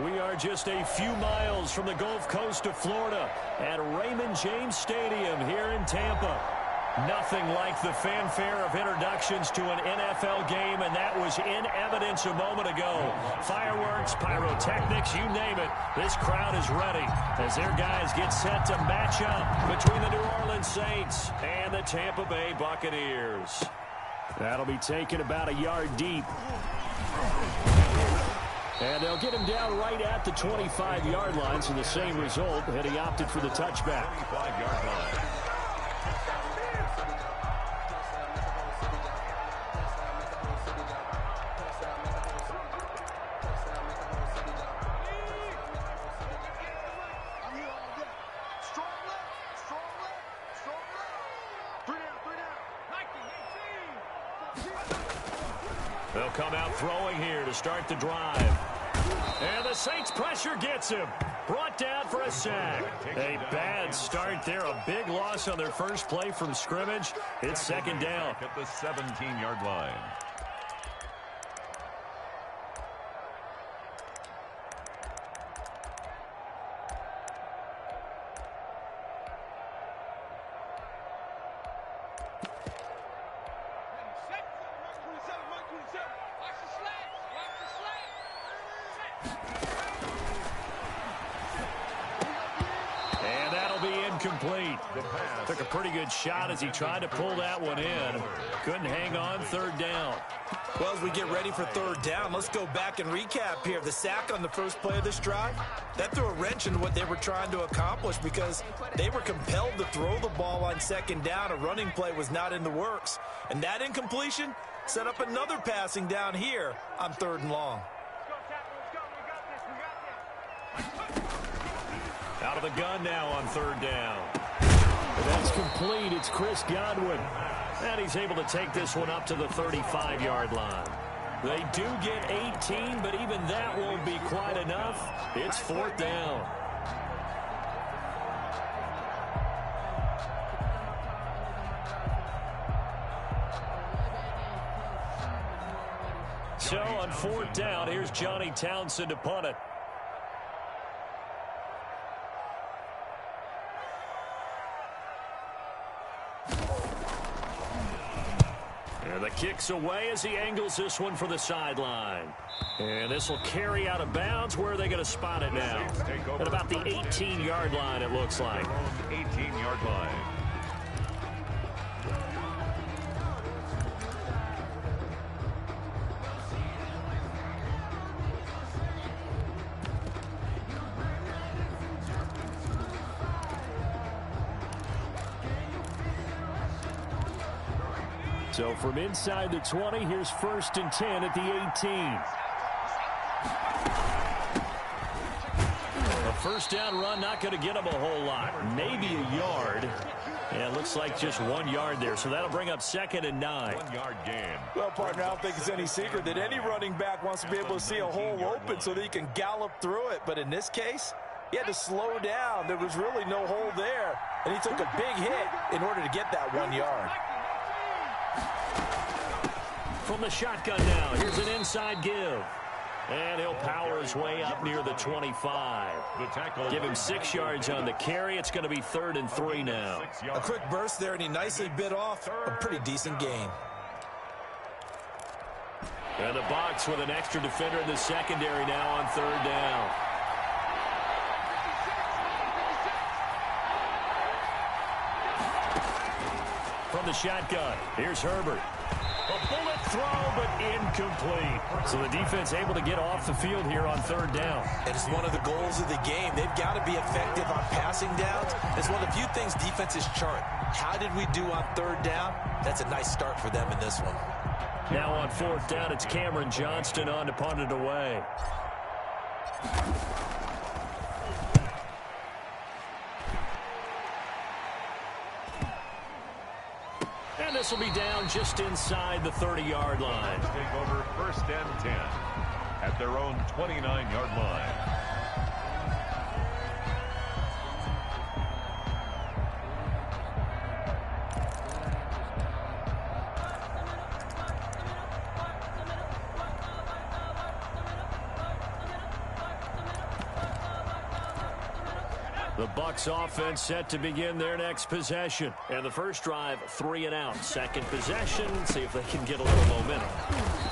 We are just a few miles from the Gulf Coast of Florida at Raymond James Stadium here in Tampa. Nothing like the fanfare of introductions to an NFL game, and that was in evidence a moment ago. Fireworks, pyrotechnics, you name it. This crowd is ready as their guys get set to match up between the New Orleans Saints and the Tampa Bay Buccaneers. That'll be taken about a yard deep. And they'll get him down right at the 25-yard line, so the same result, and he opted for the touchback. 25-yard line. They'll come out throwing here to start the drive. And the Saints pressure gets him. Brought down for a sack. A bad start there. A big loss on their first play from scrimmage. It's second down. At the 17-yard line. Complete. Took a pretty good shot as he tried to pull that one in. Couldn't hang on third down. Well, as we get ready for third down, let's go back and recap here. The sack on the first play of this drive, that threw a wrench into what they were trying to accomplish because they were compelled to throw the ball on second down. A running play was not in the works. And that incompletion set up another passing down here on third and long. Out of the gun now on third down. And that's complete. It's Chris Godwin. And he's able to take this one up to the 35-yard line. They do get 18, but even that won't be quite enough. It's fourth down. So on fourth down, here's Johnny Townsend to punt it. And the kick's away as he angles this one for the sideline. And this will carry out of bounds. Where are they going to spot it now? At about the 18-yard line, it looks like. 18-yard line. So from inside the 20, here's first and 10 at the 18. A first down run, not going to get him a whole lot. Maybe a yard. And it looks like just 1 yard there. So that'll bring up second and 9. 1 yard gain. Well, partner, I don't think it's any secret that any running back wants to be able to see a hole open so that he can gallop through it. But in this case, he had to slow down. There was really no hole there. And he took a big hit in order to get that 1 yard. From the shotgun now, here's an inside give. And he'll power his way up near the 25. Give him 6 yards on the carry. It's going to be 3rd and 3 now. A quick burst there, and he nicely bit off a pretty decent gain. And the Bucs with an extra defender in the secondary now on 3rd down. From the shotgun, here's Herbert. A bullet throw, but incomplete. So the defense able to get off the field here on 3rd down. And it's one of the goals of the game. They've got to be effective on passing downs. It's one of the few things defenses chart. How did we do on 3rd down? That's a nice start for them in this one. Now on 4th down, it's Cameron Johnston on to punt it away. And this will be down just inside the 30-yard line. Take over 1st and 10 at their own 29-yard line. The Bucs offense set to begin their next possession. And the first drive, 3 and out. Second possession, see if they can get a little momentum.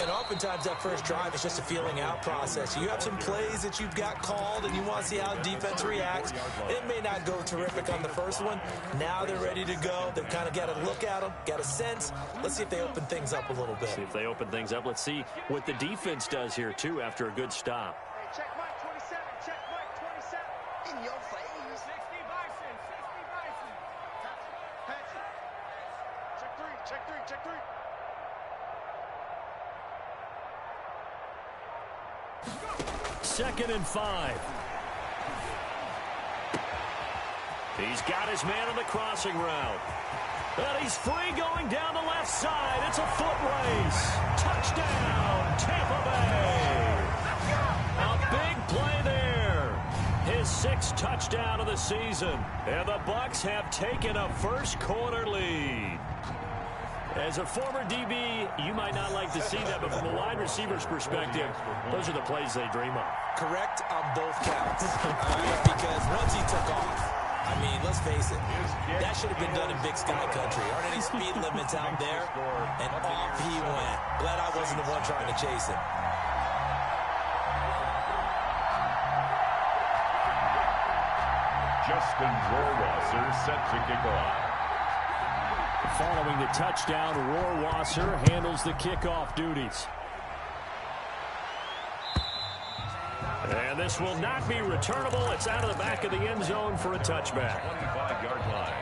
And oftentimes that first drive is just a feeling out process. You have some plays that you've got called and you want to see how the defense reacts. It may not go terrific on the first one. Now they're ready to go. They've kind of got a look at them, got a sense. Let's see if they open things up a little bit. See if they open things up. Let's see what the defense does here, too, after a good stop. Check Mike 27. Check Mike 27. In your face. 60 Bison. 60 Bison. Pass it. Check three. Check three. Check three. Second and 5. He's got his man on the crossing route. And he's free going down the left side. It's a foot race. Touchdown, Tampa Bay. A big play there. His 6th touchdown of the season. And the Bucs have taken a first quarter lead. As a former DB, you might not like to see that, but from a wide receiver's perspective, those are the plays they dream of. Correct on both counts. Because once he took off, I mean, let's face it, that should have been done in Big Sky Country. Aren't any speed limits out there? And off he went. Glad I wasn't the one trying to chase him. Justin Rohrwasser set to kick off. Following the touchdown, Rohrwasser handles the kickoff duties. And this will not be returnable. It's out of the back of the end zone for a touchback. 25-yard line.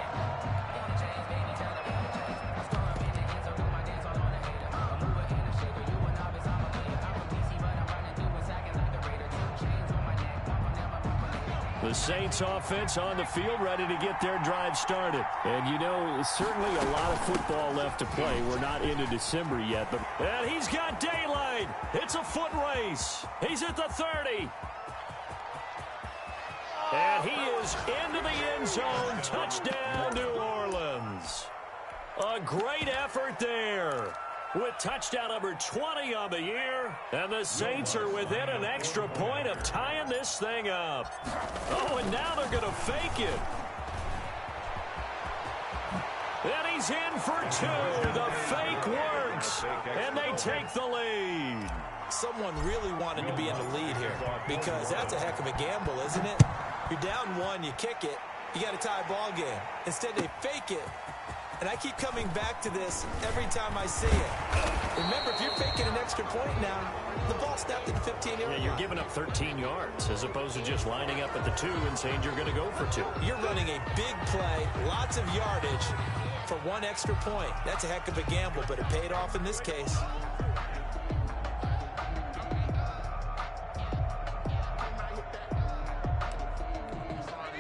The Saints offense on the field ready to get their drive started. And you know, certainly a lot of football left to play. We're not into December yet. And he's got daylight. It's a foot race. He's at the 30. And he is into the end zone. Touchdown, New Orleans. A great effort there. With touchdown number 20 on the year. And the Saints are within an extra point of tying this thing up. Oh, and now they're going to fake it. And he's in for 2. The fake works. And they take the lead. Someone really wanted to be in the lead here because that's a heck of a gamble, isn't it? You're down 1, you kick it, you got a tie ball game. Instead, they fake it. And I keep coming back to this every time I see it. Remember, if you're faking an extra point now, the ball snapped at the 15-yard line. Yeah, you're giving up 13 yards as opposed to just lining up at the 2 and saying you're going to go for 2. You're running a big play, lots of yardage for 1 extra point. That's a heck of a gamble, but it paid off in this case.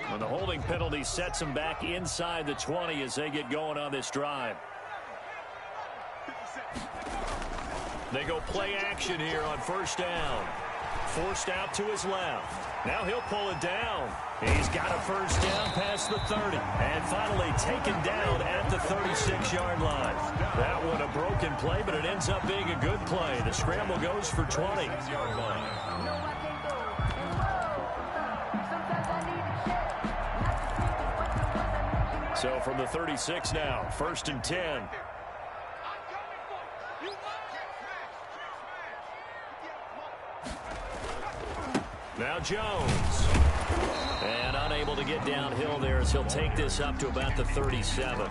And the holding penalty sets them back inside the 20 as they get going on this drive. They go play action here on first down. Forced out to his left. Now he'll pull it down. He's got a first down past the 30. And finally taken down at the 36-yard line. That one a broken play, but it ends up being a good play. The scramble goes for 20. So from the 36 now, 1st and 10. Now Jones. And unable to get downhill there as he'll take this up to about the 37.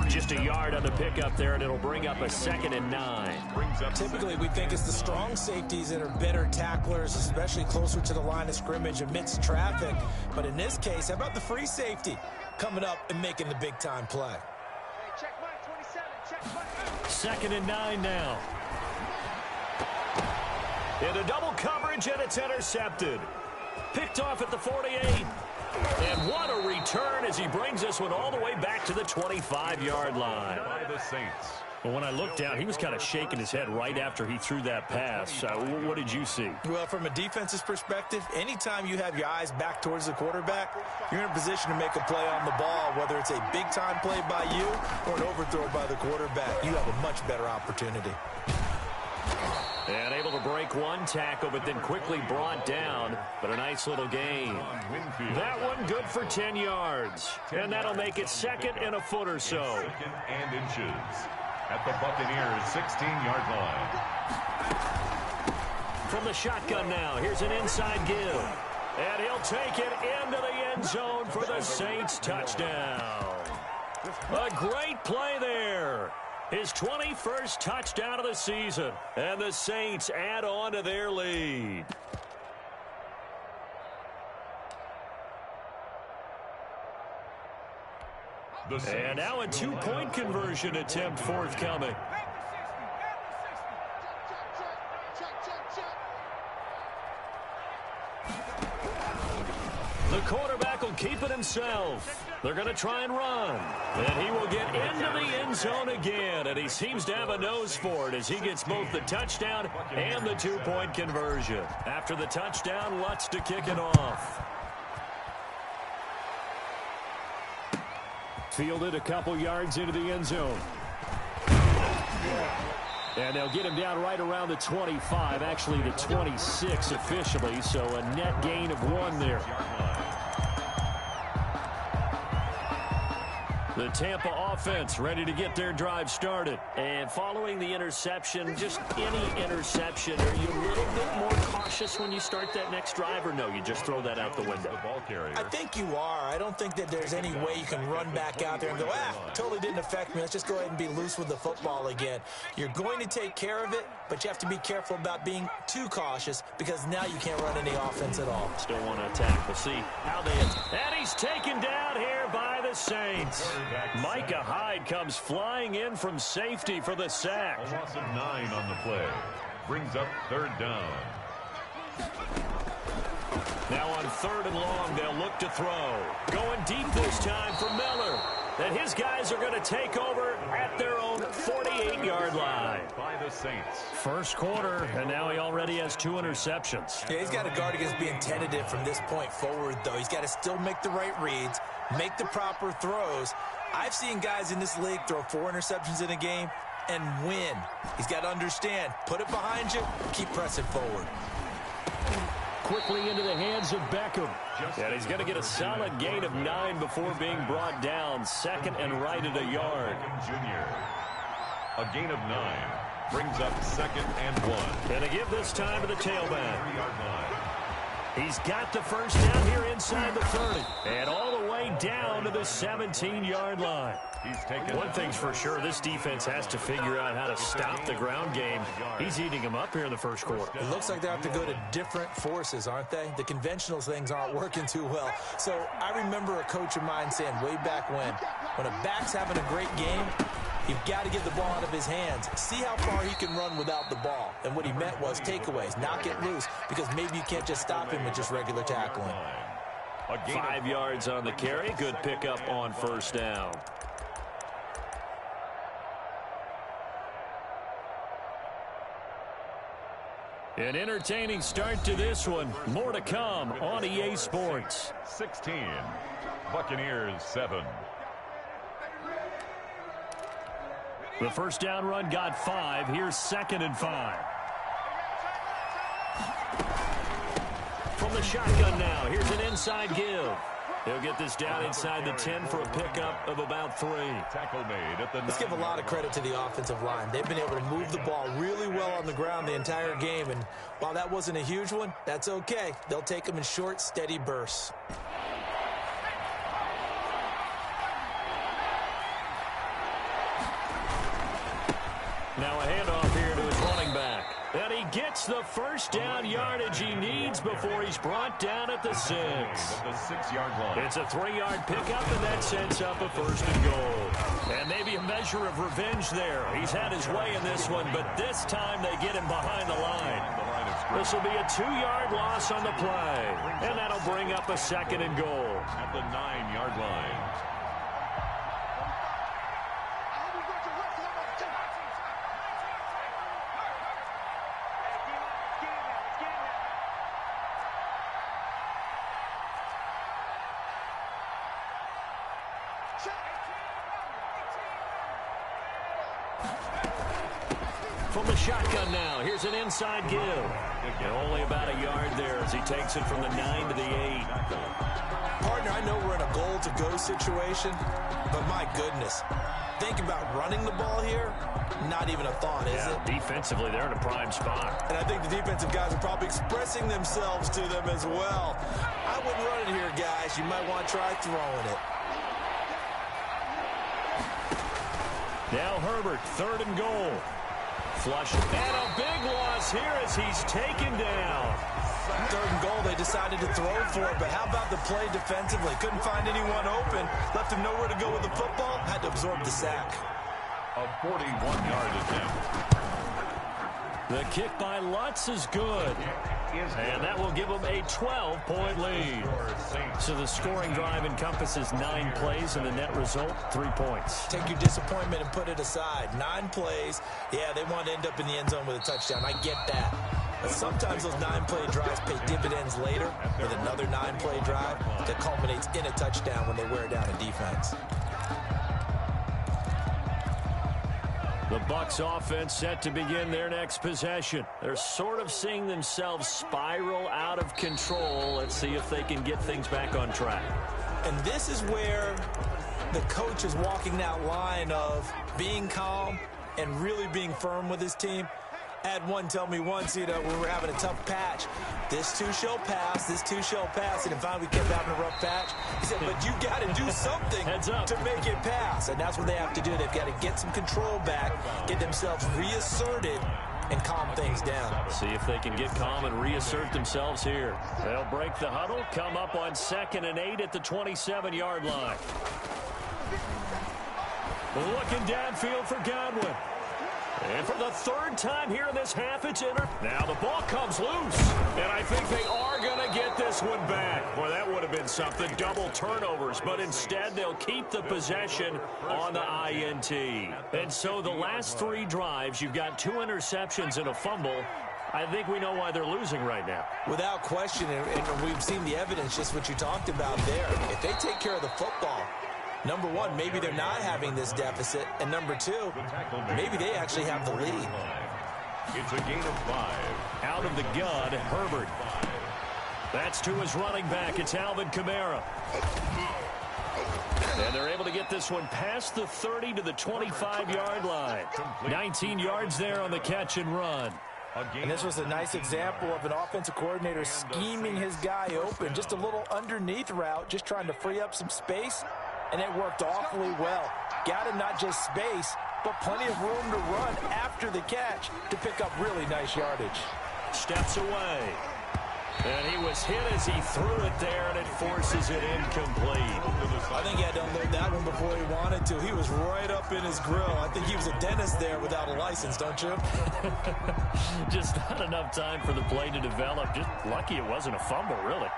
Just a yard on the pickup there, and it'll bring up a 2nd and 9. Typically, we think it's the strong safeties that are better tacklers, especially closer to the line of scrimmage amidst traffic. But in this case, how about the free safety coming up and making the big-time play? Hey, check Mike 27. Check Mike. 2nd and 9 now. Into double coverage, and it's intercepted. Picked off at the 48. And what a return as he brings this one all the way back to the 25-yard line. By the Saints. Well, when I looked down, he was kind of shaking his head right after he threw that pass. What did you see? Well, from a defense's perspective, anytime you have your eyes back towards the quarterback, you're in a position to make a play on the ball, whether it's a big-time play by you or an overthrow by the quarterback. You have a much better opportunity. And able to break one tackle, but then quickly brought down. But a nice little gain. That one good for 10 yards. And that'll make it 2nd and a foot or so. 2nd and inches at the Buccaneers' 16-yard line. From the shotgun now, here's an inside give. And he'll take it into the end zone for the Saints touchdown. A great play there. His 21st touchdown of the season. And the Saints add on to their lead. And now a 2-point conversion attempt forthcoming. The quarterback will keep it himself. They're going to try and run. And he will get into the end zone again. And he seems to have a nose for it as he gets both the touchdown and the 2-point conversion. After the touchdown, Lutz to kick it off. Fielded a couple yards into the end zone. And they'll get him down right around the 25, actually the 26 officially, so a net gain of 1 there. The Tampa offense ready to get their drive started. And following the interception, just any interception, are you a little bit more cautious when you start that next drive, or no, you just throw that out the window? I think you are. I don't think that there's any way you can run back out there and go, totally didn't affect me. Let's just go ahead and be loose with the football again. You're going to take care of it, but you have to be careful about being too cautious because now you can't run any offense at all. Still want to attack. We'll see how they... And he's taken down here by the Saints. Micah Hyde comes flying in from safety for the sack. A loss of 9 on the play. Brings up 3rd down. Now on 3rd and long, they'll look to throw. Going deep this time for Miller. And his guys are going to take over at their own 48-yard line. By the Saints. First quarter, and now he already has 2 interceptions. Yeah, he's got to guard against being tentative from this point forward, though. He's got to still make the right reads, make the proper throws. I've seen guys in this league throw 4 interceptions in a game and win. He's got to understand, put it behind you, keep pressing forward. Quickly into the hands of Beckham. And he's going to get a solid gain of 9 before being brought down. 2nd and right at a yard. Junior. A gain of 9. Brings up 2nd and 1. And to give this time to the tailback. He's got the first down here inside the 30. And all the way down to the 17-yard line. One thing's for sure, this defense has to figure out how to stop the ground game. He's eating them up here in the first quarter. It looks like they have to go to different forces, aren't they? The conventional things aren't working too well. So I remember a coach of mine saying way back when a back's having a great game, you've got to get the ball out of his hands. See how far he can run without the ball. And what he meant was takeaways, knock it loose, because maybe you can't just stop him with just regular tackling. 5 yards on the carry. Good pickup on first down. An entertaining start to this one. More to come on EA Sports. 16. Buccaneers 7. The first down run got 5. Here's 2nd and 5. From the shotgun now, here's an inside give. He'll get this down inside the 10 for a pickup of about 3. Tackle made at the 9. Let's give a lot of credit to the offensive line. They've been able to move the ball really well on the ground the entire game. And while that wasn't a huge one, that's okay. They'll take them in short, steady bursts. Now a handoff here to his running back. And he gets the first down yardage he needs before he's brought down at the 6. The 6-yard line. It's a 3-yard pickup, and that sets up a 1st and goal. And maybe a measure of revenge there. He's had his way in this one, but this time they get him behind the line. This will be a 2-yard loss on the play. And that'll bring up a 2nd and goal. At the 9-yard line. From the shotgun now, here's an inside give. And only about a yard there as he takes it from the 9 to the 8. Partner, I know we're in a goal-to-go situation, but my goodness. Think about running the ball here. Not even a thought, is it? Defensively, they're in a prime spot. And I think the defensive guys are probably expressing themselves to them as well. I wouldn't run it here, guys. You might want to try throwing it. Now Herbert, 3rd and goal. Flush. And a big loss here as he's taken down. 3rd and goal, they decided to throw for it, but how about the play defensively? Couldn't find anyone open. Left him nowhere to go with the football. Had to absorb the sack. A 41-yard attempt. The kick by Lutz is good. And that will give them a 12-point lead. So the scoring drive encompasses 9 plays, and the net result, 3 points. Take your disappointment and put it aside. 9 plays. Yeah, they want to end up in the end zone with a touchdown. I get that. But sometimes those 9-play drives pay dividends later with another 9-play drive that culminates in a touchdown when they wear down a defense. The Bucs offense set to begin their next possession. They're sort of seeing themselves spiral out of control. Let's see if they can get things back on track. And this is where the coach is walking that line of being calm and really being firm with his team. I had one tell me once, when we were having a tough patch, this too shall pass, this too shall pass. And if finally we kept having a rough patch, he said, but you got to do something to make it pass. And that's what they have to do. They've got to get some control back, get themselves reasserted, and calm things down. See if they can get calm and reassert themselves here. They'll break the huddle, come up on 2nd and 8 at the 27-yard line. Looking downfield for Godwin. And for the 3rd time here in this half, it's entered. Now the ball comes loose. And I think they are going to get this one back. Boy, that would have been something. Double turnovers. But instead, they'll keep the possession on the INT. And so the last 3 drives, you've got 2 interceptions and a fumble. I think we know why they're losing right now. Without question, and we've seen the evidence, just what you talked about there. If they take care of the football, number one, maybe they're not having this deficit. And number 2, maybe they actually have the lead. It's a gain of 5. Out of the gun, Herbert. That's to his running back. It's Alvin Kamara. And they're able to get this one past the 30 to the 25-yard line. 19 yards there on the catch and run. And this was a nice example of an offensive coordinator scheming his guy open. Just a little underneath route, just trying to free up some space. And it worked awfully well. Got him not just space, but plenty of room to run after the catch to pick up really nice yardage. Steps away. And he was hit as he threw it there, and it forces it incomplete. I think he had to unload that one before he wanted to. He was right up in his grill. I think he was a dentist there without a license, don't you? Just not enough time for the play to develop. Just lucky it wasn't a fumble, really.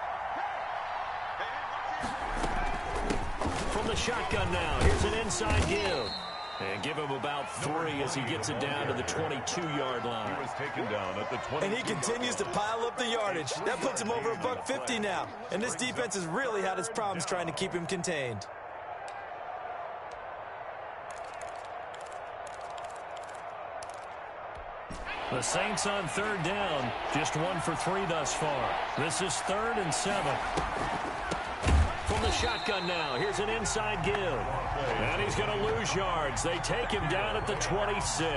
From the shotgun now, here's an inside give. And give him about 3 as he gets it down to the 22-yard line. He was taken down at the 20. And he continues to pile up the yardage. That puts him over $150 now. And this defense has really had its problems trying to keep him contained. The Saints on 3rd down, just 1 for 3 thus far. This is 3rd and 7. From the shotgun now, here's an inside give. And he's going to lose yards. They take him down at the 26.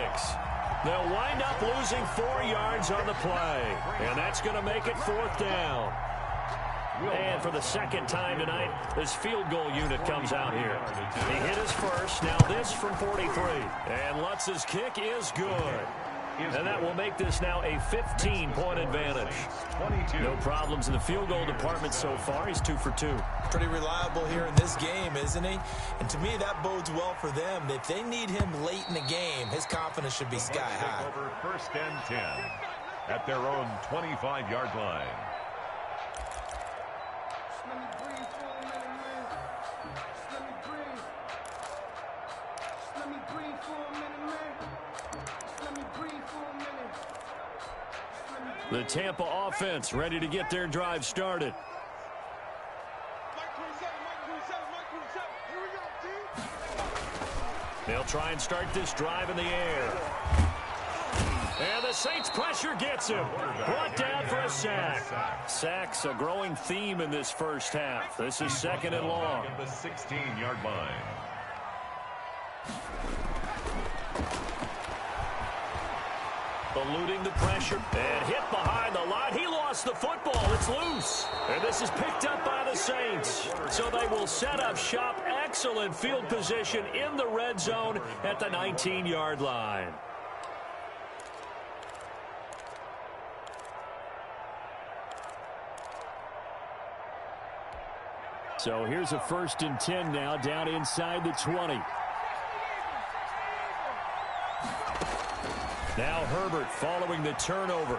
They'll wind up losing 4 yards on the play. And that's going to make it 4th down. And for the 2nd time tonight, this field goal unit comes out here. He hit his first, now this from 43. And Lutz's kick is good. And that will make this now a 15-point advantage. 22. No problems in the field goal department so far. He's 2 for 2. Pretty reliable here in this game, isn't he? And to me, that bodes well for them. If they need him late in the game, his confidence should be sky high. Over 1st and 10 at their own 25-yard line. The Tampa offense ready to get their drive started. They'll try and start this drive in the air. And the Saints pressure gets him. Brought down for a sack. Sacks a growing theme in this first half. This is second and long. At the 16-yard line. Eluding the pressure and hit behind the line. He lost the football. It's loose. And this is picked up by the Saints. So they will set up shop. Excellent field position in the red zone at the 19-yard line. So here's a 1st and 10 now, down inside the 20. Now Herbert following the turnover.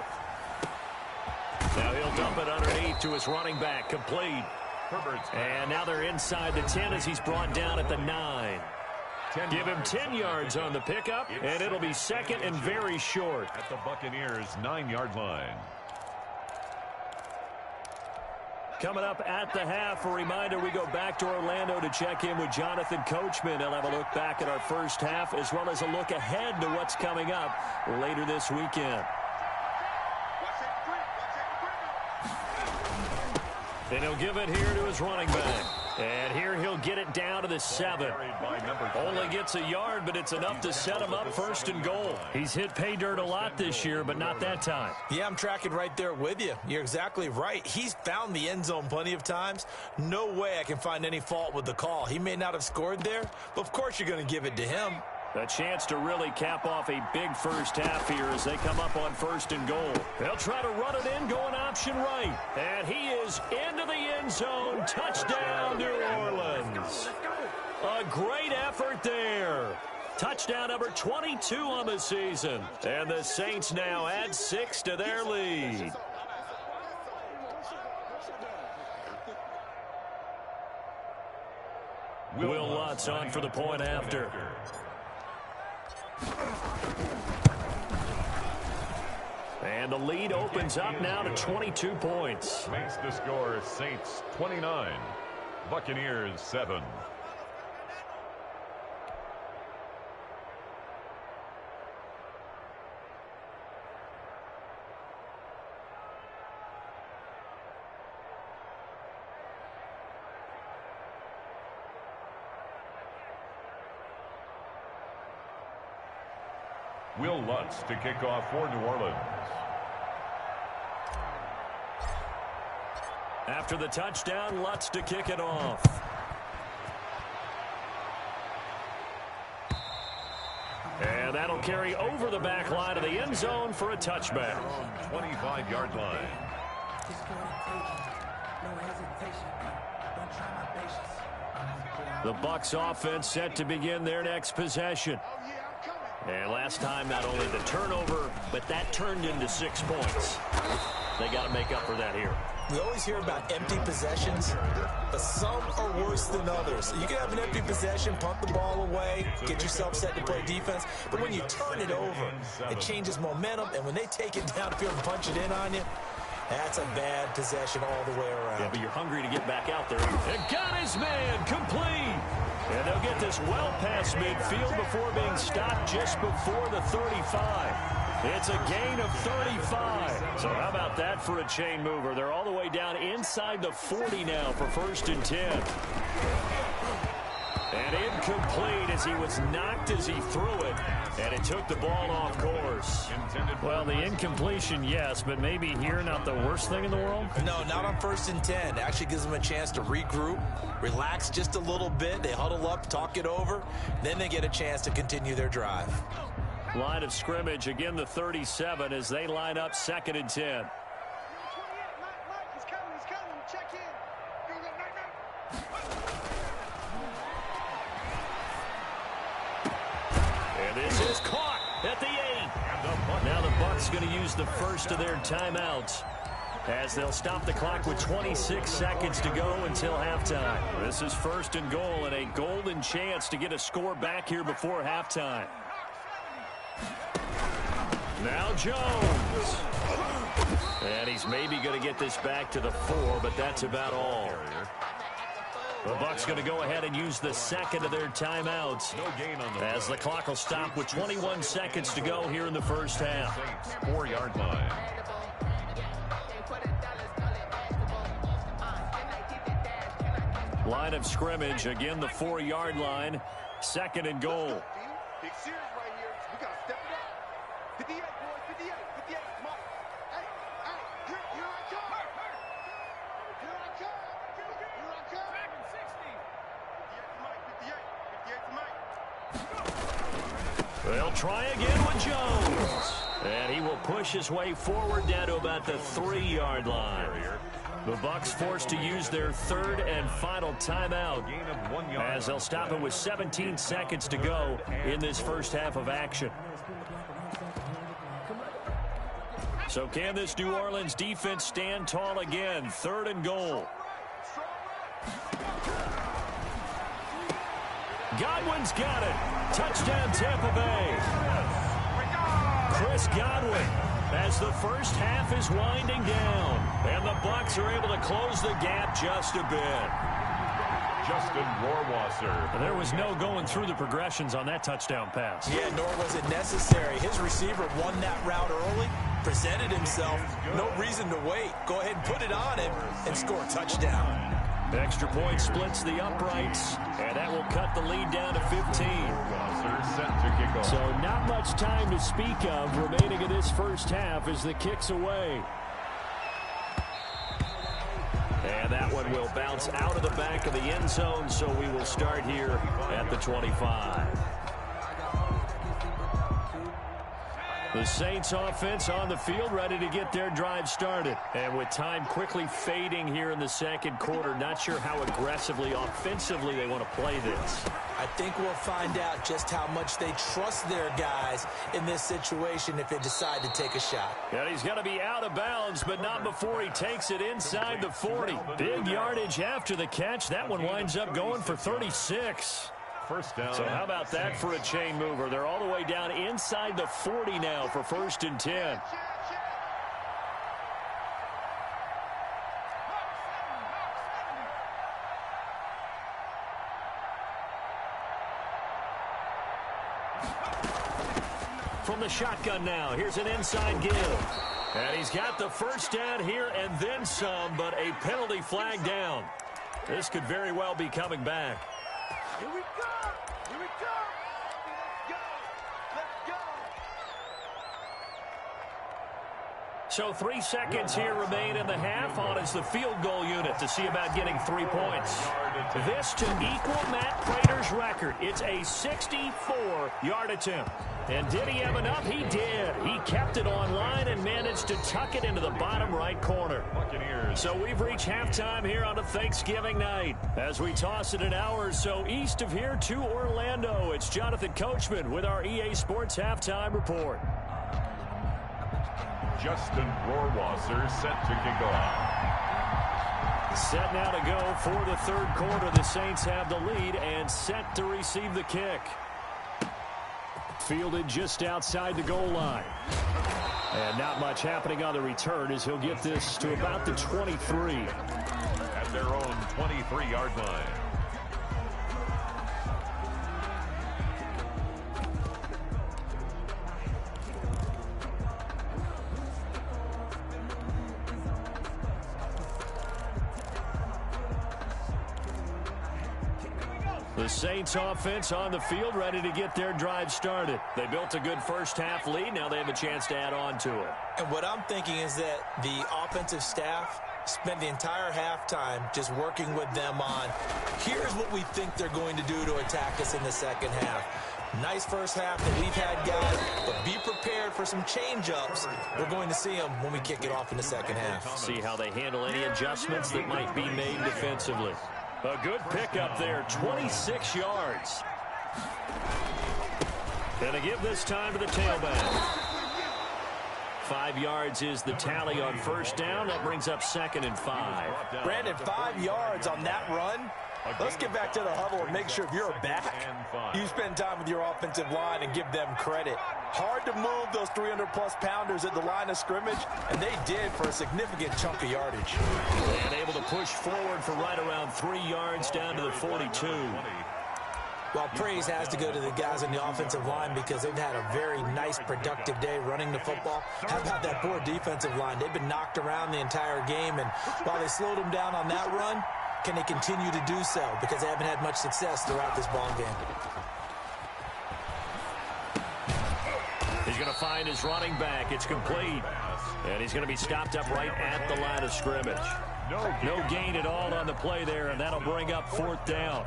Now he'll dump it underneath to his running back, complete. And now they're inside the 10 as he's brought down at the 9. Give him 10 yards on the pickup, and it'll be second and very short. At the Buccaneers' 9-yard line. Coming up at the half, a reminder, we go back to Orlando to check in with Jonathan Coachman. He'll have a look back at our first half as well as a look ahead to what's coming up later this weekend. And he'll give it here to his running back. And here he'll get it down to the 7. Only gets a yard, but it's enough to set him up 1st and goal. He's hit pay dirt a lot this year, but not that time. Yeah, I'm tracking right there with you. You're exactly right. He's found the end zone plenty of times. No way I can find any fault with the call. He may not have scored there, but of course you're going to give it to him. A chance to really cap off a big first half here as they come up on 1st and goal. They'll try to run it in, going option right. And he is into the end zone. Touchdown, New Orleans. A great effort there. Touchdown number 22 on the season. And the Saints now add 6 to their lead. Will Lutz on for the point after. And the lead opens up now to 22 points. Makes the score Saints 29, Buccaneers 7. Will Lutz to kick off for New Orleans. After the touchdown, Lutz to kick it off. And that'll carry over the back line of the end zone for a touchback. 25-yard line. The Bucs offense set to begin their next possession. And last time, not only the turnover, but that turned into 6 points. They got to make up for that here. We always hear about empty possessions, but some are worse than others. You can have an empty possession, punt the ball away, get yourself set to play defense, but when you turn it over, it changes momentum, and when they take it downfield and punch it in on you, that's a bad possession all the way around. Yeah, but you're hungry to get back out there. And got his man, complete. And they'll get this well past midfield before being stopped just before the 35. It's a gain of 35. So how about that for a chain mover? They're all the way down inside the 40 now for 1st and 10. And incomplete as he was knocked as he threw it. And it took the ball off course. Well, the incompletion, yes, but maybe here not the worst thing in the world? No, not on 1st and 10. It actually gives them a chance to regroup, relax just a little bit. They huddle up, talk it over. Then they get a chance to continue their drive. Line of scrimmage, again the 37 as they line up 2nd and 10. And this is caught at the 8. Now the Bucs going to use the first of their timeouts as they'll stop the clock with 26 seconds to go until halftime. This is 1st and goal and a golden chance to get a score back here before halftime. Now Jones. And he's maybe going to get this back to the 4, but that's about all. The Bucs going to go ahead and use the second of their timeouts. No gain on the as the clock will stop with 21 seconds to go here in the first half. 4-yard line. Line of scrimmage, again the 4-yard line. Second and goal. Big series right here. We got to step it up. 58, boys. 58. 58. Come on. Hey, here I come. Here I come. Here I come. 58 to Mike. 58 to Mike. They'll try again with Jones. And he will push his way forward down to about the 3-yard line. The Bucs forced to use their third and final timeout as they'll stop it with 17 seconds to go in this first half of action. So can this New Orleans defense stand tall again? Third and goal. Godwin's got it. Touchdown Tampa Bay. Chris Godwin as the first half is winding down. And the Bucs are able to close the gap just a bit. Justin Rohrwasser. There was no going through the progressions on that touchdown pass. Yeah, nor was it necessary. His receiver won that route early, presented himself. No reason to wait. Go ahead and put it on him and score a touchdown. Extra point splits the uprights, and that will cut the lead down to 15. Set to kick off. So not much time to speak of remaining in this first half as the kick's away. And that one will bounce out of the back of the end zone, so we will start here at the 25. The Saints offense on the field, ready to get their drive started. And with time quickly fading here in the second quarter, not sure how aggressively, offensively they want to play this. I think we'll find out just how much they trust their guys in this situation if they decide to take a shot. And he's going to be out of bounds, but not before he takes it inside the 40. Big yardage after the catch. That one winds up going for 36. First down. So how about that for a chain mover? They're all the way down inside the 40 now for 1st and 10. From the shotgun now, here's an inside give. And he's got the first down here and then some, but a penalty flag down. This could very well be coming back. Here we go. Here we go. Let's go. Let's go. So 3 seconds here remain in the half on as the field goal unit to see about getting 3 points. This to equal Matt Prater's record. It's a 64-yard attempt. And did he have enough? He did. He kept it on line and managed to tuck it into the bottom right corner. So we've reached halftime here on a Thanksgiving night. As we toss it an hour or so east of here to Orlando, it's Jonathan Coachman with our EA Sports Halftime Report. Justin Rohrwasser set to kick off. Set now to go for the third quarter. The Saints have the lead and set to receive the kick. Fielded just outside the goal line. And not much happening on the return as he'll get this to about the 23. At their own 23-yard line. The Saints offense on the field ready to get their drive started. They built a good first half lead. Now they have a chance to add on to it. And what I'm thinking is that the offensive staff spent the entire halftime just working with them on, here's what we think they're going to do to attack us in the second half. Nice first half that we've had, guys, but be prepared for some change-ups. We're going to see them when we kick it off in the second half. See how they handle any adjustments that might be made defensively. A good pickup there, 26 yards. And a give this time to the tailback. 5 yards is the tally on first down. That brings up 2nd and 5. Brandon, 5 yards on that run. Let's get back to the huddle and make sure if you're a back, you spend time with your offensive line and give them credit. Hard to move those 300-plus pounders at the line of scrimmage, and they did for a significant chunk of yardage. And able to push forward for right around 3 yards down to the 42. Well, praise has to go to the guys on the offensive line because they've had a very nice, productive day running the football. How about that poor defensive line? They've been knocked around the entire game, and while they slowed them down on that run, can they continue to do so? Because they haven't had much success throughout this ball game. He's going to find his running back. It's complete. And he's going to be stopped up right at the line of scrimmage. No gain at all on the play there, and that'll bring up 4th down.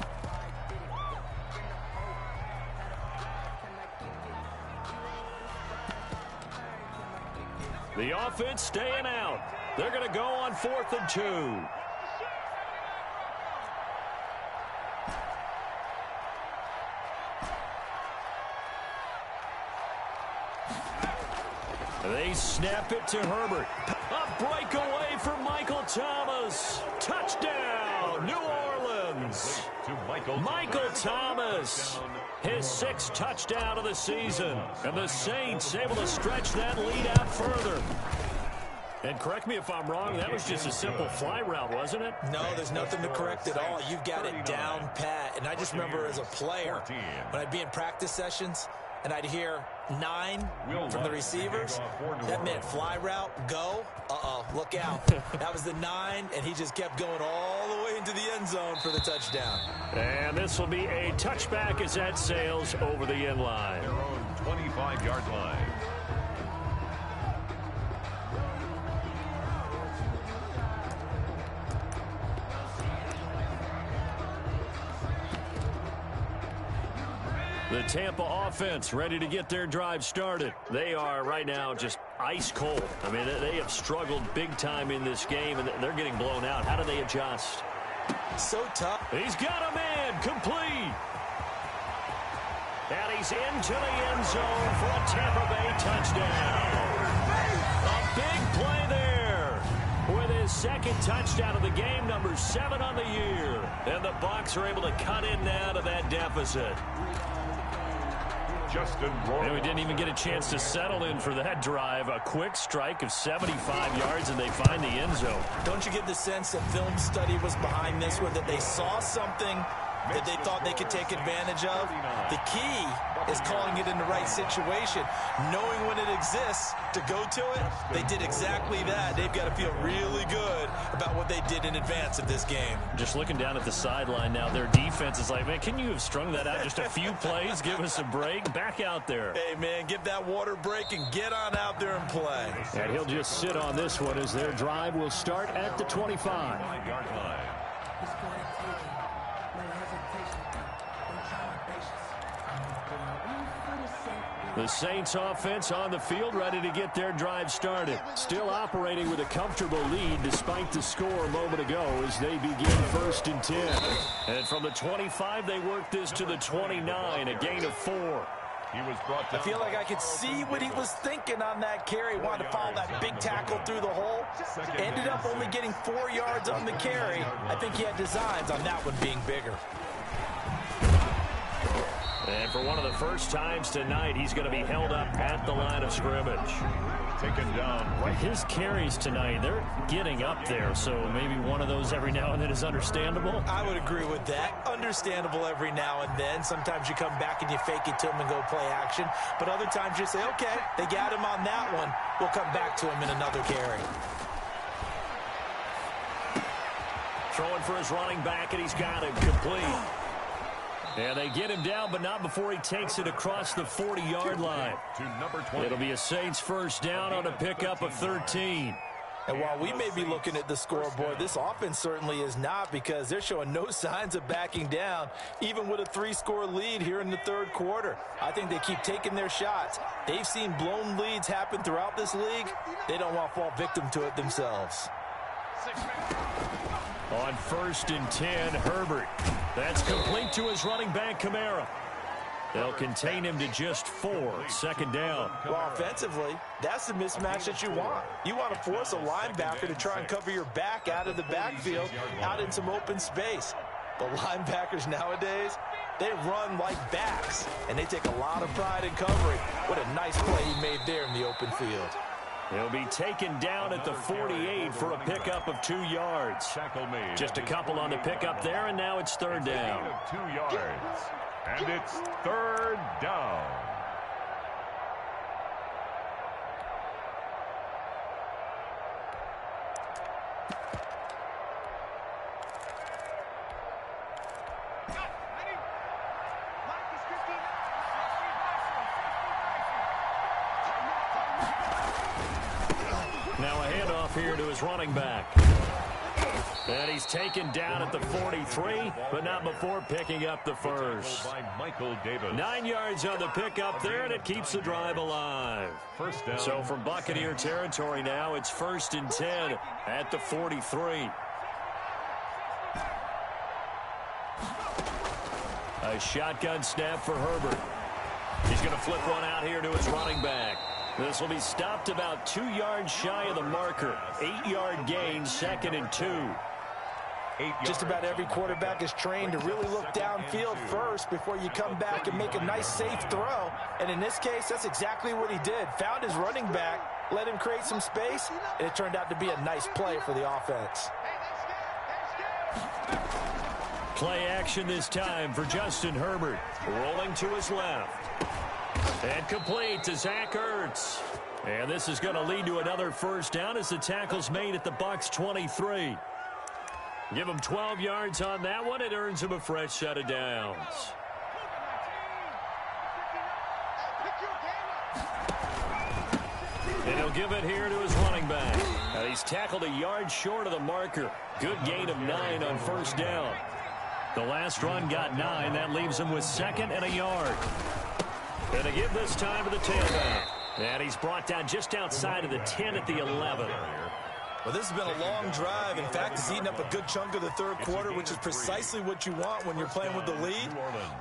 The offense staying out. They're going to go on 4th and 2. They snap it to Herbert. A breakaway for Michael Thomas. Touchdown, New Orleans. Michael Thomas, his 6th touchdown of the season. And the Saints able to stretch that lead out further. And correct me if I'm wrong, that was just a simple fly route, wasn't it? No, there's nothing to correct at all. You've got it down pat. And I just remember as a player, when I'd be in practice sessions, and I'd hear 9 from the receivers. That meant fly route, go. Look out. That was the 9, and he just kept going all the way into the end zone for the touchdown. And this will be a touchback as that sails over the end line. Their own 25-yard line. The Tampa offense ready to get their drive started. They are right now just ice cold. I mean, they have struggled big time in this game, and they're getting blown out. How do they adjust? So tough. He's got a man complete. And he's into the end zone for a Tampa Bay touchdown. A big play there with his 2nd touchdown of the game, number 7 on the year. And the Bucs are able to cut in now to that deficit. And we didn't even get a chance to settle in for that drive. A quick strike of 75 yards, and they find the end zone. Don't you get the sense that film study was behind this one, that they saw something that they thought they could take advantage of? The key is calling it in the right situation, knowing when it exists to go to it. They did exactly that. They've got to feel really good about what they did in advance of this game. Just looking down at the sideline now, their defense is like, man, can you have strung that out just a few plays? Give us a break. Back out there. Hey, man, give that water break and get on out there and play. And he'll just sit on this one as their drive will start at the 25. The Saints offense on the field ready to get their drive started. Still operating with a comfortable lead despite the score a moment ago as they begin 1st and 10. And from the 25, they work this to the 29, a gain of 4. I feel like I could see what he was thinking on that carry. Wanted to follow that big tackle through the hole. Ended up only getting 4 yards on the carry. I think he had designs on that one being bigger. And for one of the first times tonight, he's going to be held up at the line of scrimmage. Taken down. Right. His carries tonight, they're getting up there, so maybe one of those every now and then is understandable. I would agree with that. Understandable every now and then. Sometimes you come back and you fake it to him and go play action. But other times you say, okay, they got him on that one. We'll come back to him in another carry. Throwing for his running back, and he's got it complete. And they get him down, but not before he takes it across the 40-yard line. To number 20. It'll be a Saints first down on a pickup of 13. And while we may be looking at the scoreboard, this offense certainly is not, because they're showing no signs of backing down, even with a 3-score lead here in the 3rd quarter. I think they keep taking their shots. They've seen blown leads happen throughout this league. They don't want to fall victim to it themselves. On 1st and 10, Herbert. That's complete to his running back, Kamara. They'll contain him to just 4. 2nd down. Well, offensively, that's the mismatch that you want. You want to force a linebacker to try and cover your back out of the backfield, out in some open space. The linebackers nowadays, they run like backs, and they take a lot of pride in covering. What a nice play he made there in the open field. He'll be taken down at the 48 for a pickup of 2 yards. Just a couple on the pickup there, and now it's third down. 2 yards, and it's third down. Now a handoff here to his running back. And he's taken down at the 43, but not before picking up the first. 9 yards on the pickup there, and it keeps the drive alive. First down. So from Buccaneer territory now, it's 1st and 10 at the 43. A shotgun snap for Herbert. He's going to flip one out here to his running back. This will be stopped about 2 yards shy of the marker. 8-yard gain, 2nd and 2. Just about every quarterback is trained to really look downfield first before you come back and make a nice, safe throw. And in this case, that's exactly what he did. Found his running back, let him create some space, and it turned out to be a nice play for the offense. Play action this time for Justin Herbert. Rolling to his left. And complete to Zach Ertz. And this is going to lead to another first down as the tackle's made at the Bucs 23. Give him 12 yards on that one. It earns him a fresh set of downs. And he'll give it here to his running back. And he's tackled a yard short of the marker. Good gain of 9 on first down. The last run got 9. That leaves him with 2nd and a yard. And to give this time to the tailback. And he's brought down just outside of the 10 at the 11. Well, this has been a long drive. In fact, it's eaten up a good chunk of the third quarter, which is precisely what you want when you're playing with the lead.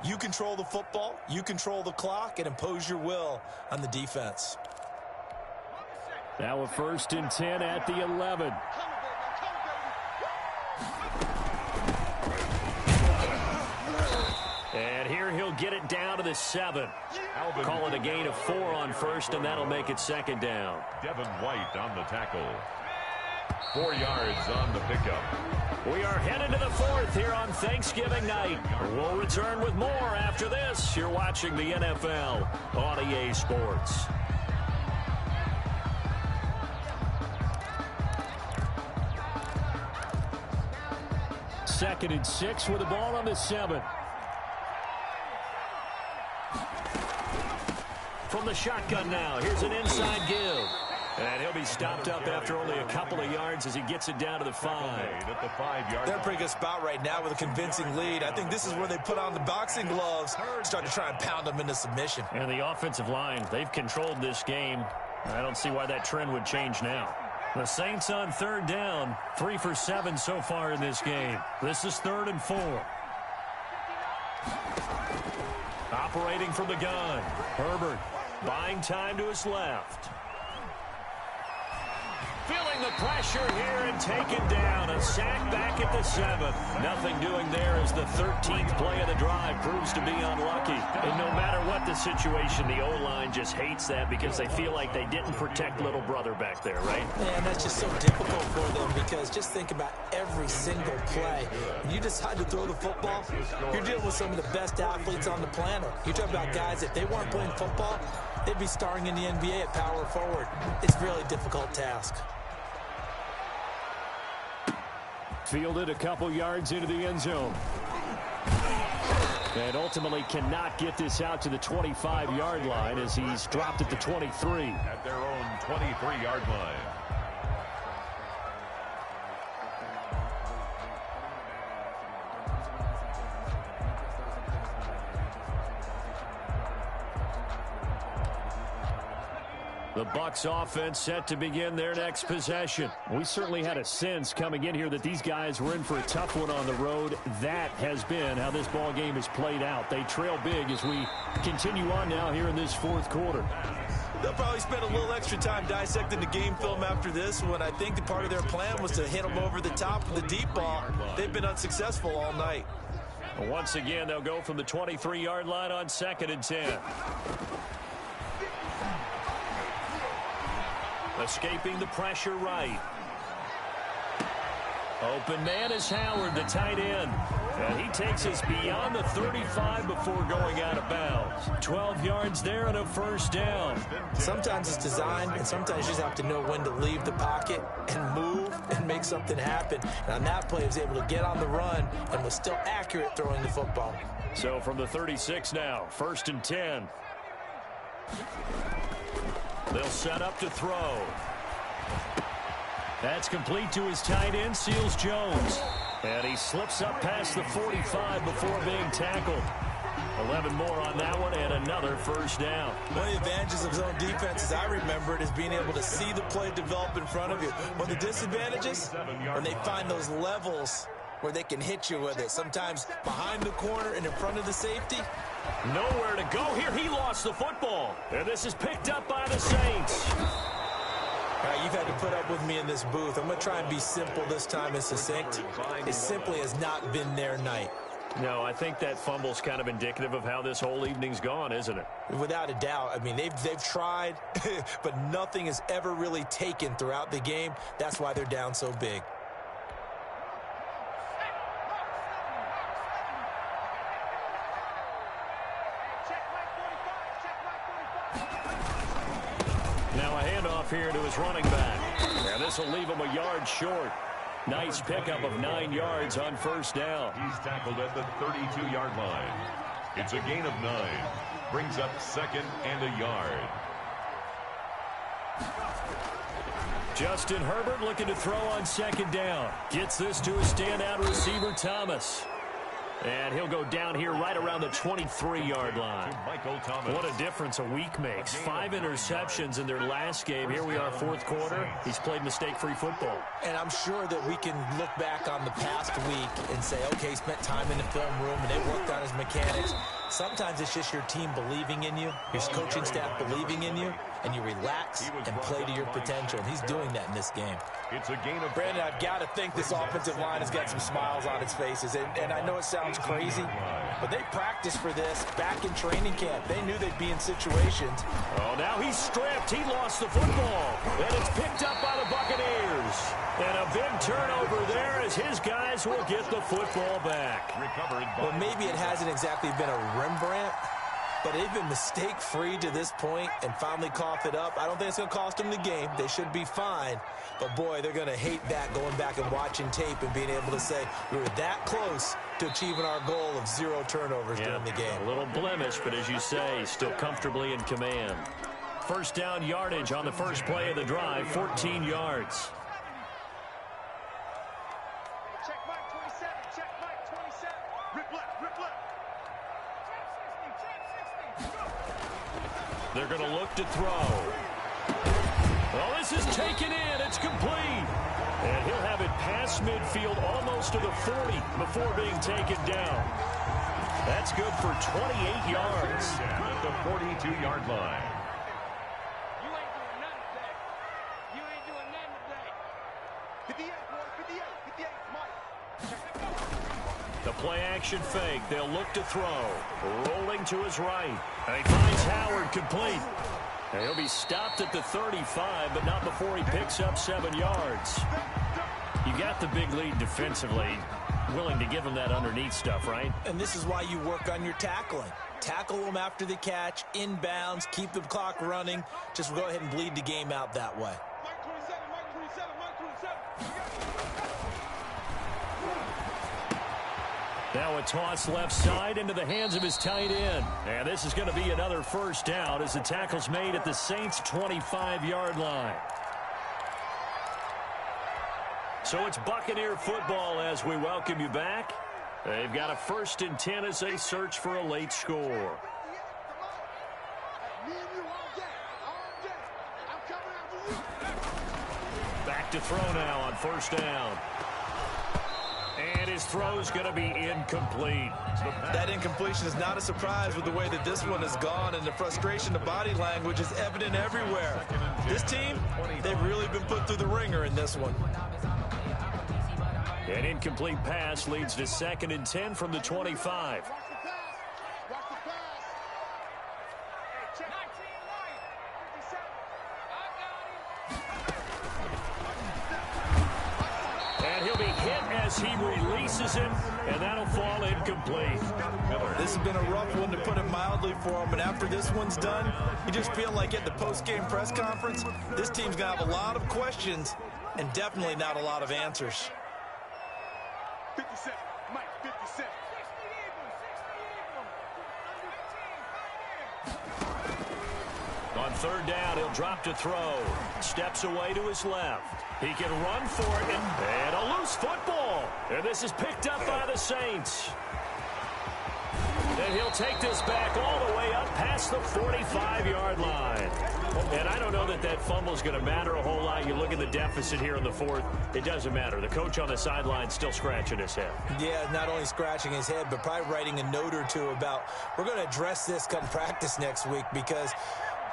You control the football, you control the clock, and impose your will on the defense. Now a 1st and 10 at the 11. And here he'll get it down to the 7. Call it a gain of 4 on first, and that'll make it 2nd down. Devin White on the tackle. 4 yards on the pickup. We are headed to the 4th here on Thanksgiving night. We'll return with more after this. You're watching the NFL on EA Sports. Second and 6 with the ball on the 7. From the shotgun now, here's an inside give. And he'll be stopped up after only a couple of yards as he gets it down to the 5. At the 5-yard They're in a pretty good spot right now with a convincing lead. I think this is where they put on the boxing gloves, start to try and pound them into submission. And the offensive line, they've controlled this game. I don't see why that trend would change now. The Saints on 3rd down, 3 for 7 so far in this game. This is 3rd and 4. Operating from the gun, Herbert buying time to his left. Feeling the pressure here and taken down. A sack back at the 7th. Nothing doing there as the 13th play of the drive proves to be unlucky. And no matter what the situation, the O-line just hates that because they feel like they didn't protect little brother back there, right? And that's just so difficult for them because just think about every single play. When you decide to throw the football, you're dealing with some of the best athletes on the planet. You're talking about guys, if they weren't playing football, they'd be starring in the NBA at power forward. It's a really difficult task. Fielded a couple yards into the end zone. And ultimately cannot get this out to the 25-yard line as he's dropped at the 23. At their own 23-yard line. The Bucs offense set to begin their next possession. We certainly had a sense coming in here that these guys were in for a tough one on the road. That has been how this ball game has played out. They trail big as we continue on now here in this 4th quarter. They'll probably spend a little extra time dissecting the game film after this one. I think the part of their plan was to hit them over the top with the deep ball. They've been unsuccessful all night. Once again, they'll go from the 23-yard line on 2nd and 10. Escaping the pressure right. Open man is Howard, the tight end. And he takes us beyond the 35 before going out of bounds. 12 yards there and a first down. Sometimes it's designed, and sometimes you just have to know when to leave the pocket and move and make something happen. And on that play, he was able to get on the run and was still accurate throwing the football. So from the 36 now, 1st and 10. They'll set up to throw. That's complete to his tight end, Seals Jones. And he slips up past the 45 before being tackled. 11 more on that one and another first down. One of the advantages of zone defense, as I remember it, is being able to see the play develop in front of you. But the disadvantages, when they find those levels where they can hit you with it, sometimes behind the corner and in front of the safety. Nowhere to go here. He lost the football. And this is picked up by the Saints. You've had to put up with me in this booth. I'm going to try and be simple this time and succinct. It simply has not been their night. No, I think that fumble's kind of indicative of how this whole evening's gone, isn't it? Without a doubt. I mean, they've tried, but nothing has ever really taken throughout the game. That's why they're down so big. Now a handoff here to his running back. And this will leave him a yard short. Nice pickup of 9 yards on first down. He's tackled at the 32-yard line. It's a gain of 9. Brings up 2nd and a yard. Justin Herbert looking to throw on 2nd down. Gets this to his standout receiver, Thomas. And he'll go down here right around the 23-yard line. What a difference a week makes. 5 interceptions in their last game. Here we are, 4th quarter. He's played mistake-free football. And I'm sure that we can look back on the past week and say, okay, he spent time in the film room and they worked on his mechanics. Sometimes it's just your team believing in you, your coaching staff believing in you, and you relax and play to your potential. And he's doing that in this game. It's a gain of Brandon, I've got to think this offensive line has got some smiles on its faces. And I know it sounds crazy, but they practiced for this back in training camp. They knew they'd be in situations. Oh, now he's stripped. He lost the football. And it's picked up by the Buccaneers. And a big turnover there as his guys will get the football back. Well, maybe it hasn't exactly been a Rembrandt, but they've been mistake-free to this point and finally coughed it up. I don't think it's going to cost them the game. They should be fine. But, boy, they're going to hate that, going back and watching tape and being able to say we were that close to achieving our goal of 0 turnovers during the game. A little blemish, but as you say, still comfortably in command. First down yardage on the first play of the drive, 14 yards. Check Mike 27. Check Mike 27. Rip left. Rip left. They're going to look to throw. Well, this is taken in. It's complete. And he'll have it past midfield almost to the 40 before being taken down. That's good for 28 yards. At the 42-yard line. You ain't doing nothing today. You ain't doing nothing today. 58, boys. 58. 58, Mike. The play-action fake. They'll look to throw. Rolling to his right. And he finds Howard complete. And he'll be stopped at the 35, but not before he picks up 7 yards. You got the big lead defensively. Willing to give him that underneath stuff, right? And this is why you work on your tackling. Tackle them after the catch, inbounds, keep the clock running. Just go ahead and bleed the game out that way. Mike 27. Mike 27. Mike 27. Now a toss left side into the hands of his tight end. And this is going to be another first down as the tackle's made at the Saints' 25-yard line. So it's Buccaneer football as we welcome you back. They've got a 1st and 10 as they search for a late score. Me and you all day. All day. I'm coming after you. Back to throw now on first down. And his throw's going to be incomplete. That incompletion is not a surprise with the way that this one has gone, and the frustration of body language is evident everywhere. This team, they've really been put through the ringer in this one. An incomplete pass leads to 2nd and 10 from the 25. Watch the pass. Watch the pass. Hey, check. 19 And he'll be hit as he releases it, and that'll fall incomplete. This has been a rough one, to put it mildly, for him. And after this one's done, you just feel like at the post-game press conference, this team's going to have a lot of questions and definitely not a lot of answers. 57. Mike, 57. On 3rd down, he'll drop to throw. Steps away to his left. He can run for it, and a loose football. And this is picked up by the Saints. And he'll take this back all the way up past the 45-yard line. And I don't know that that fumble is going to matter a whole lot. You look at the deficit here in the 4th. It doesn't matter. The coach on the sideline still scratching his head. Yeah, not only scratching his head, but probably writing a note or two about, we're going to address this come practice next week, because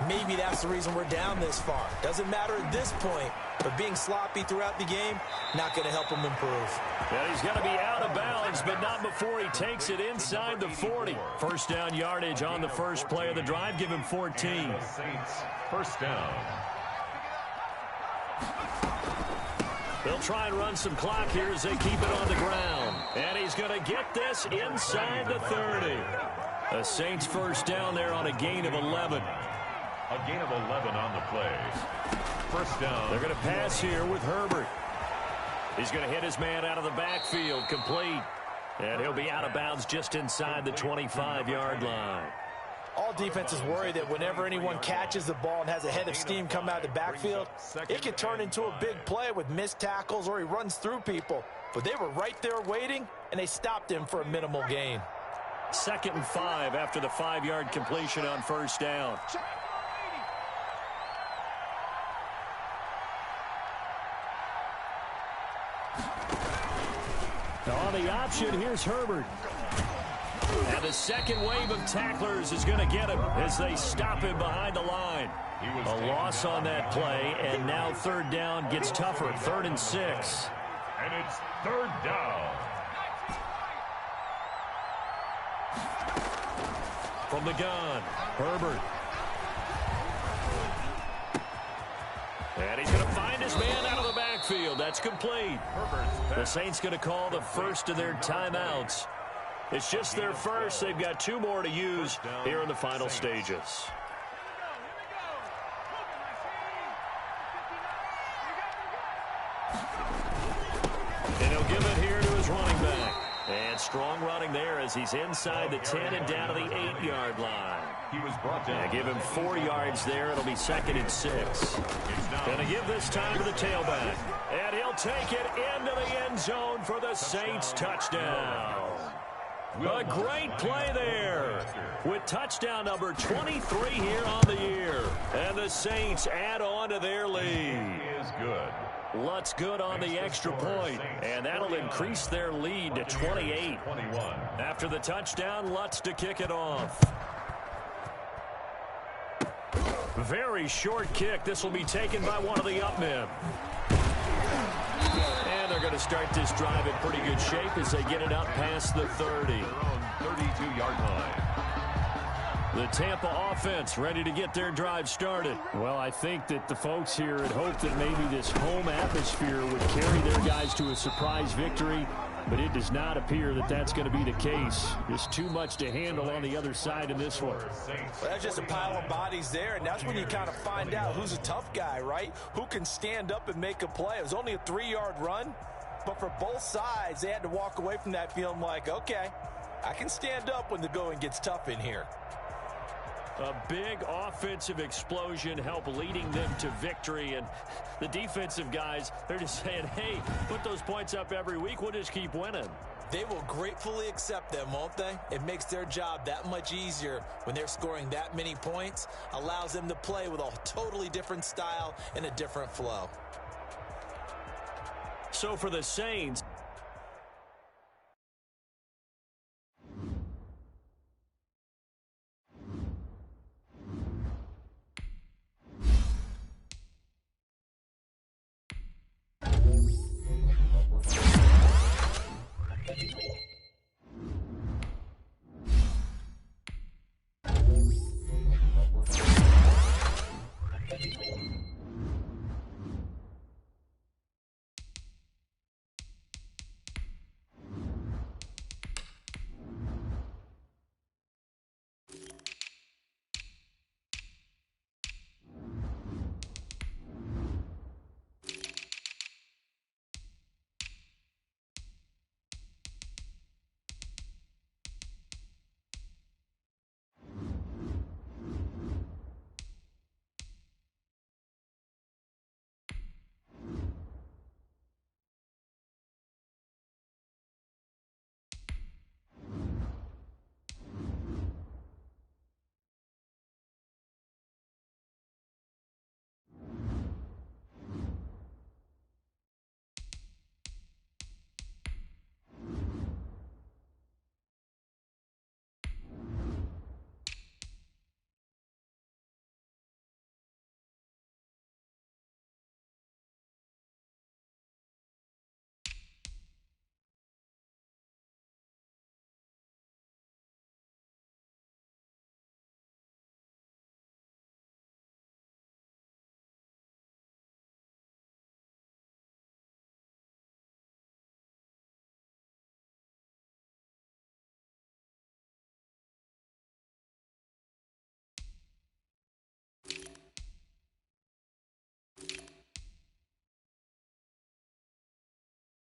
maybe that's the reason we're down this far. Doesn't matter at this point, but being sloppy throughout the game, not going to help him improve. Well, he's going to be out of bounds, but not before he takes it inside the 40. 1st down yardage on the first play of the drive. Give him 14. Saints, 1st down. They'll try and run some clock here as they keep it on the ground. And he's going to get this inside the 30. The Saints 1st down there on a gain of 11. A gain of 11 on the play. 1st down. They're going to pass here with Herbert. He's going to hit his man out of the backfield, complete. And he'll be out of bounds just inside the 25-yard line. All defenses worry that whenever anyone catches the ball and has a head of steam come out of the backfield, it can turn into a big play with missed tackles or he runs through people. But they were right there waiting, and they stopped him for a minimal gain. 2nd and 5 after the 5-yard completion on 1st down. On the option, here's Herbert. And the second wave of tacklers is going to get him as they stop him behind the line. A loss on that play, and now 3rd down gets tougher. 3rd and 6. And it's 3rd down. From the gun, Herbert. And he's going to find his man out of the backfield. That's complete. The Saints going to call the first of their timeouts. It's just their first. They've got 2 more to use here in the final stages. And he'll give it here to his running back. And strong running there as he's inside the 10 and down to the 8-yard line. He was brought down. Give him 4 yards there. It'll be 2nd and 6. Going to give this time to the tailback. And he'll take it into the end zone for the Saints touchdown. A great play there with touchdown number 23 here on the year. And the Saints add on to their lead. He is good. Lutz good on the extra point, and that'll increase their lead to 28. After the touchdown, Lutz to kick it off. Very short kick. This will be taken by one of the up men. And they're going to start this drive in pretty good shape as they get it up past the 30. Their own 32-yard line. The Tampa offense ready to get their drive started. Well, I think that the folks here had hoped that maybe this home atmosphere would carry their guys to a surprise victory, but it does not appear that that's going to be the case. There's too much to handle on the other side in this one. Well, that's just a pile of bodies there, and that's when you kind of find out who's a tough guy, right? Who can stand up and make a play. It was only a 3-yard run, but for both sides, they had to walk away from that feeling like, okay, I can stand up when the going gets tough in here. A big offensive explosion helped leading them to victory, and the defensive guys, they're just saying, hey, put those points up every week, we'll just keep winning. They will gratefully accept them, won't they? It makes their job that much easier when they're scoring that many points, allows them to play with a totally different style and a different flow. So for the Saints,